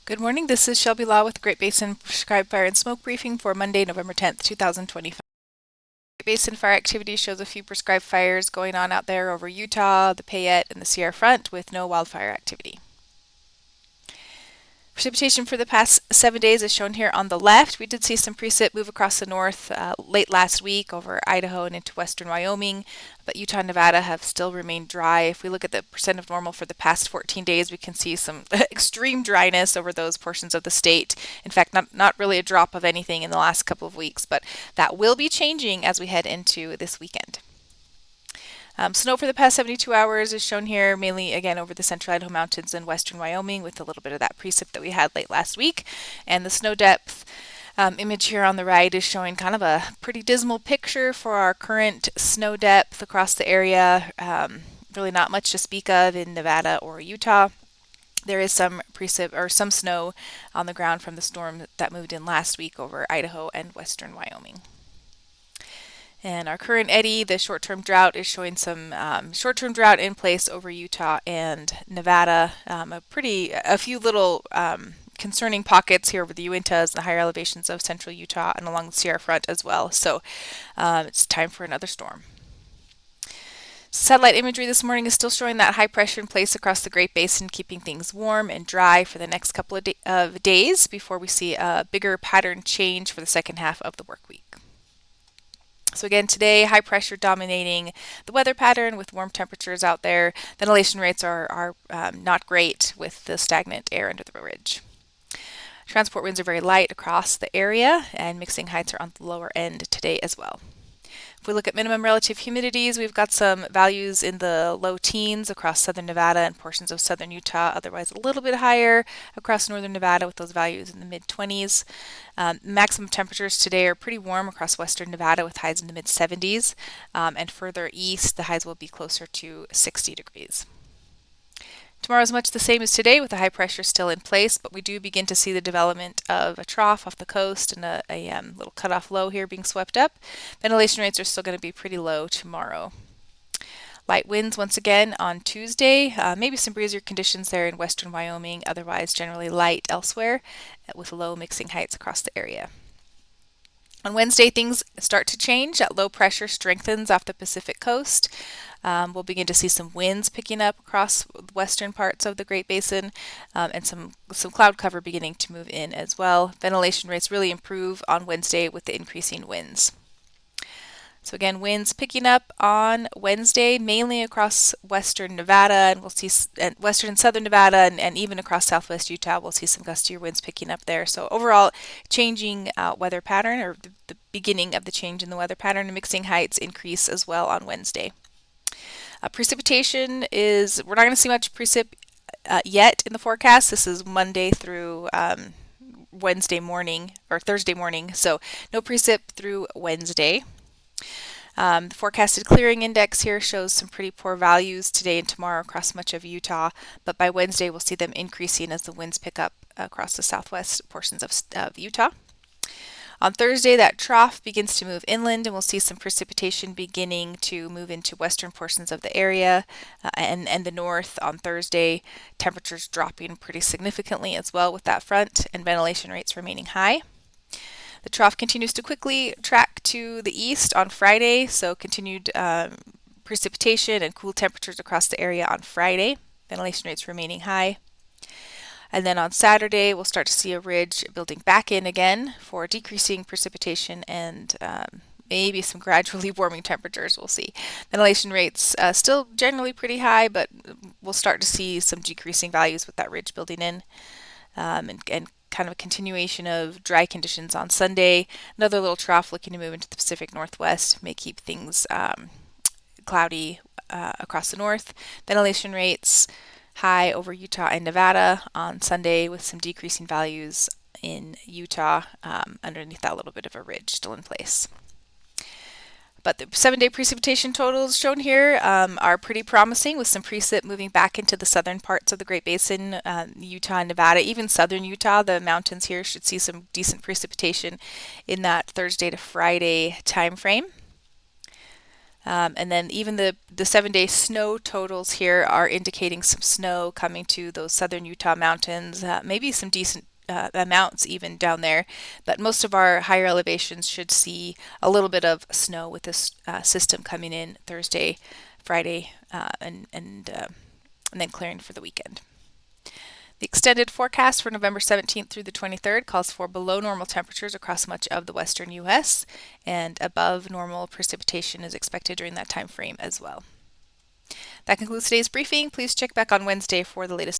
Good morning. This is Shelby Law with Great Basin Prescribed Fire and Smoke Briefing for Monday, November 10th, 2025. Great Basin fire activity shows a few prescribed fires going on out there over Utah, the Payette, and the Sierra Front with no wildfire activity. Precipitation for the past 7 days is shown here on the left. We did see some precip move across the north late last week over Idaho and into western Wyoming, but Utah and Nevada have still remained dry. If we look at the percent of normal for the past 14 days, we can see some extreme dryness over those portions of the state. In fact, not really a drop of anything in the last couple of weeks, but that will be changing as we head into this weekend. Snow for the past 72 hours is shown here, mainly again over the central Idaho Mountains and western Wyoming, with a little bit of that precip that we had late last week. And the snow depth image here on the right is showing kind of a pretty dismal picture for our current snow depth across the area. Really not much to speak of in Nevada or Utah. There is some precip or some snow on the ground from the storm that moved in last week over Idaho and western Wyoming. And our current eddy, the short-term drought, is showing some short-term drought in place over Utah and Nevada. A few little concerning pockets here over the Uintas and the higher elevations of central Utah and along the Sierra Front as well. So it's time for another storm. Satellite imagery this morning is still showing that high pressure in place across the Great Basin, keeping things warm and dry for the next couple of days before we see a bigger pattern change for the second half of the work week. So again, today, high pressure dominating the weather pattern with warm temperatures out there. Ventilation rates are not great with the stagnant air under the ridge. Transport winds are very light across the area, and mixing heights are on the lower end today as well. If we look at minimum relative humidities, we've got some values in the low teens across southern Nevada and portions of southern Utah, otherwise a little bit higher across northern Nevada with those values in the mid-20s. Maximum temperatures today are pretty warm across western Nevada with highs in the mid-70s, and further east the highs will be closer to 60 degrees. Tomorrow is much the same as today with the high pressure still in place, but we do begin to see the development of a trough off the coast and a little cutoff low here being swept up. Ventilation rates are still going to be pretty low tomorrow. Light winds once again on Tuesday, maybe some breezier conditions there in western Wyoming, otherwise generally light elsewhere with low mixing heights across the area. On Wednesday, things start to change. That low pressure strengthens off the Pacific coast. We'll begin to see some winds picking up across western parts of the Great Basin and some cloud cover beginning to move in as well. Ventilation rates really improve on Wednesday with the increasing winds. So again, winds picking up on Wednesday, mainly across western Nevada, and we'll see western and southern Nevada, and even across southwest Utah, we'll see some gustier winds picking up there. So overall, changing weather pattern, or the beginning of the change in the weather pattern, and mixing heights increase as well on Wednesday. Precipitation is, we're not going to see much precip yet in the forecast. This is Monday through Wednesday morning, or Thursday morning, so no precip through Wednesday. The forecasted clearing index here shows some pretty poor values today and tomorrow across much of Utah, but by Wednesday we'll see them increasing as the winds pick up across the southwest portions of Utah. On Thursday, that trough begins to move inland, and we'll see some precipitation beginning to move into western portions of the area and the north on Thursday. Temperatures dropping pretty significantly as well with that front, and ventilation rates remaining high. The trough continues to quickly track to the east on Friday, so continued precipitation and cool temperatures across the area on Friday. Ventilation rates remaining high. And then on Saturday, we'll start to see a ridge building back in again for decreasing precipitation and maybe some gradually warming temperatures. We'll see. Ventilation rates still generally pretty high, but we'll start to see some decreasing values with that ridge building in, and kind of a continuation of dry conditions on Sunday. Another little trough looking to move into the Pacific Northwest may keep things cloudy across the north. Ventilation rates high over Utah and Nevada on Sunday with some decreasing values in Utah underneath that little bit of a ridge still in place. But the 7-day precipitation totals shown here are pretty promising, with some precip moving back into the southern parts of the Great Basin, Utah and Nevada, even southern Utah. The mountains here should see some decent precipitation in that Thursday to Friday time frame. And then even the 7-day snow totals here are indicating some snow coming to those southern Utah mountains, maybe some decent amounts even down there. But most of our higher elevations should see a little bit of snow with this system coming in Thursday, Friday, and then clearing for the weekend. The extended forecast for November 17th through the 23rd calls for below normal temperatures across much of the western U.S., and above normal precipitation is expected during that time frame as well. That concludes today's briefing. Please check back on Wednesday for the latest